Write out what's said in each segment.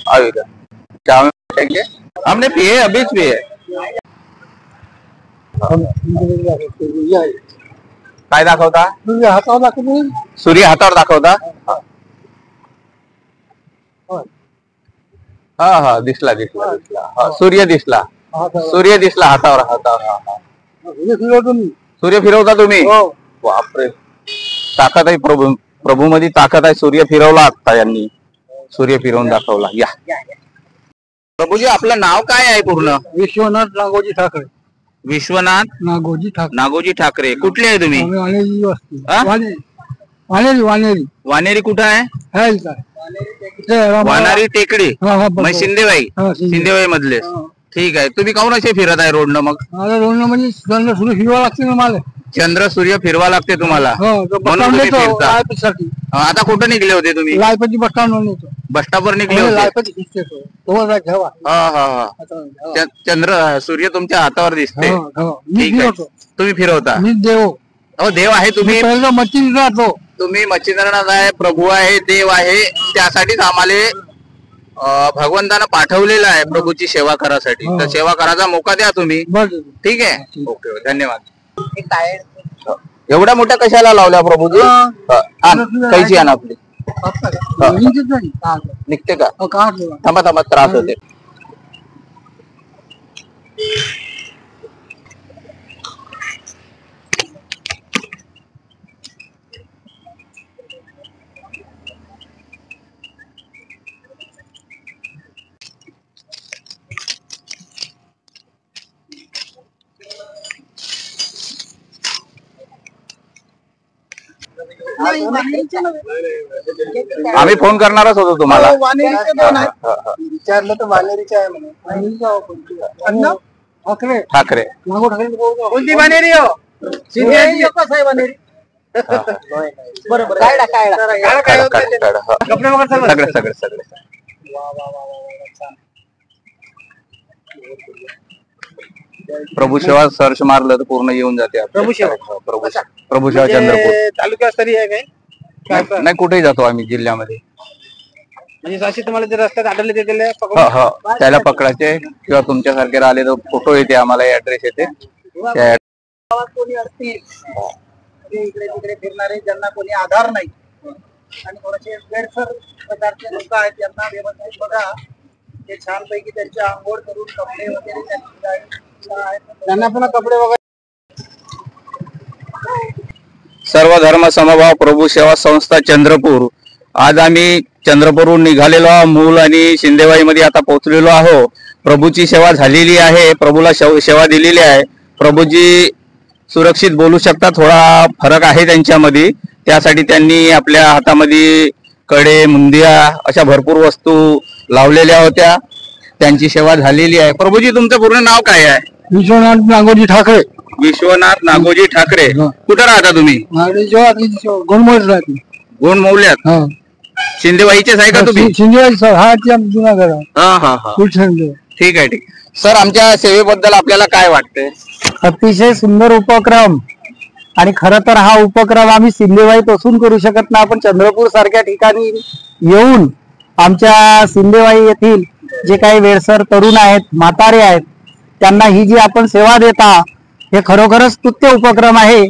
अभी का चाय में हमने पिए, अभीच पिए। काय दाखवता? सूर्य हातावर दाखवता? हा हा, दिसला दिसला दिसला, हा सूर्य दिसला, सूर्य दिसला हातावर हातावर। सूर्य फिरवता तुम्ही? बापरे, ताकद आहे प्रभू, प्रभू मध्ये ताकद आहे। सूर्य फिरवला आता यांनी, सूर्य फिरवून दाखवला। या प्रभूजी, आपलं नाव काय आहे पूर्ण? Vishwanath Ngozi Thackeray. Vishwanath Ngozi Thackeray. Ngozi Thackeray. कुठले आहे तुम्ही? वानेरी वानेरी वानेरी कुठं आहे? वानारी टेकडी, मग शिंदेवाई, शिंदेवाई मधले। ठीक आहे, तुम्ही काहून असे फिरत आहे रोडनं? मग रोडनं म्हणजे चंद्र सूर्य फिरवा लागते ना मला। चंद्र सूर्य फिरवा लागते तुम्हाला, म्हणून तुम्ही फिरता। आता कुठं निघले होते तुम्ही? लायपती बस स्टँड, बस स्टॉपवर निघले होते। चंद्र सूर्य तुमच्या हातावर दिसते, ठीक आहे, तुम्ही फिरवता। हो, देव आहे तुम्ही, मच्छी राहतो तुम्ही मच्छींद्रनाथ आहे, प्रभू आहे, देव आहे, त्यासाठीच आम्हाला भगवंतानं पाठवलेलं आहे प्रभूची सेवा करासाठी। तर सेवा करायचा मोका द्या तुम्ही, ठीक आहे? ओके, धन्यवाद। एवढ्या मोठ्या कशाला लावल्या प्रभूजी? कैची आण आपली, निघते का? थांबा थांबा, त्रास होते। आम्ही फोन करणारच होतो तुम्हाला। विचारलं तर वानेरीचे आहे म्हणे। ठाकरे ठाकरे कोणती वानेरी हो? वानेरी बरोबर, सगळे सगळे सगळे। प्रभू सेवा सर्च मारलं तर पूर्ण येऊन जाते। प्रभू सेवा, प्रभू सेवा चंद्रपूर तालुक्यास्तरीय आहे काय? नाही, कुठेही जातो आम्ही जिल्ह्यामध्ये। म्हणजे असे तुम्हाला जे रस्त्यात आढळले ते त्याला पकडायचे, किंवा तुमच्यासारखे राहिले तर फोटो येते आम्हाला, ऍड्रेस येते। कोणी असतील इकडे तिकडे फिरणारे, ज्यांना कोणी आधार नाही आणि थोडेसे गैरसर प्रकारचे लोक आहेत, त्यांना व्यवस्थित बघा, ते छानपैकी त्यांची आंघोळ करून कपडे वगैरे त्यांना पुन्हा कपडे वगैरे। सर्व धर्म समभाव प्रभू सेवा संस्था चंद्रपूर। आज आम्ही चंद्रपूरहून निघालेलो आहोत, मूल आणि शिंदेवाई मध्ये आता पोहोचलेलो आहोत। प्रभूची सेवा झालेली आहे, प्रभूला सेवा दिलेली आहे। प्रभूजी सुरक्षित बोलू शकतात, थोडा फरक आहे त्यांच्यामध्ये, त्यासाठी त्यांनी आपल्या हातामध्ये कडे, मुंदिया अशा भरपूर वस्तू लावलेल्या होत्या। त्यांची सेवा झालेली आहे। प्रभूजी, तुमचं पूर्ण नाव काय आहे? विश्वनाथ नागोजी ठाकरे। विश्वनाथ नागोजी ठाकरे। कुठं राहता तुम्ही? गोंडमौल्यात। शिंदेवाईचेच आहे का तुम्ही? शिंदेवाई सर, हा जुनागड। हा हा हा, ठीक आहे, ठीक। सर, आमच्या सेवेबद्दल आपल्याला काय वाटतंय? अतिशय सुंदर उपक्रम, आणि खरं तर हा उपक्रम आम्ही सिंधेवाई पासून करू शकत नाही, आपण चंद्रपूर सारख्या ठिकाणी येऊन आमच्या सिंधेवाई येथील जे काही वेळसर तरुण आहेत, म्हातारे आहेत, त्यांना ही जी आपण सेवा देता, हे खरोखरच स्तुत्य उपक्रम आहे।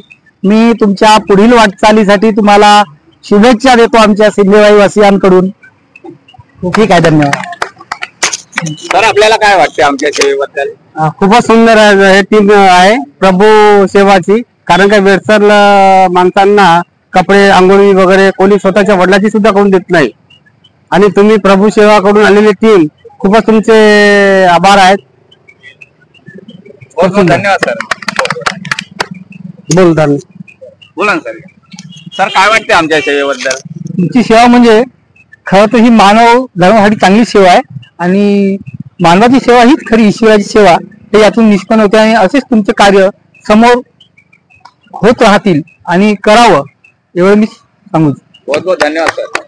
मी तुमच्या पुढील वाटचालीसाठी तुम्हाला शुभेच्छा देतो आमच्या सिंधेवाई वासियांकडून। ठीक आहे, धन्यवाद। सर, आपल्याला काय वाटते आमच्या सेवेबद्दल? खूपच सुंदर हे टीम आहे प्रभू सेवाची, कारण का वेळसर माणसांना कपडे, आंघोळी वगैरे कोणी स्वतःच्या वडिलाची सुद्धा करून देत नाही, आणि तुम्ही प्रभू सेवा कडून आलेली टीम, खूपच तुमचे आभार आहेत। धन्यवाद सर। बोला सर। सर, काय वाटते आमच्या सेवेबद्दल? तुमची सेवा म्हणजे खरं तर ही मानव धर्मासाठी चांगली सेवा आहे, आणि मानवाची सेवा हीच खरी ईश्वराची सेवा, ते यातून निष्पन्न होते, आणि असेच तुमचे कार्य समोर होत राहतील आणि करावं, एवढं मी सांगू। बहुत बहुत धन्यवाद सर।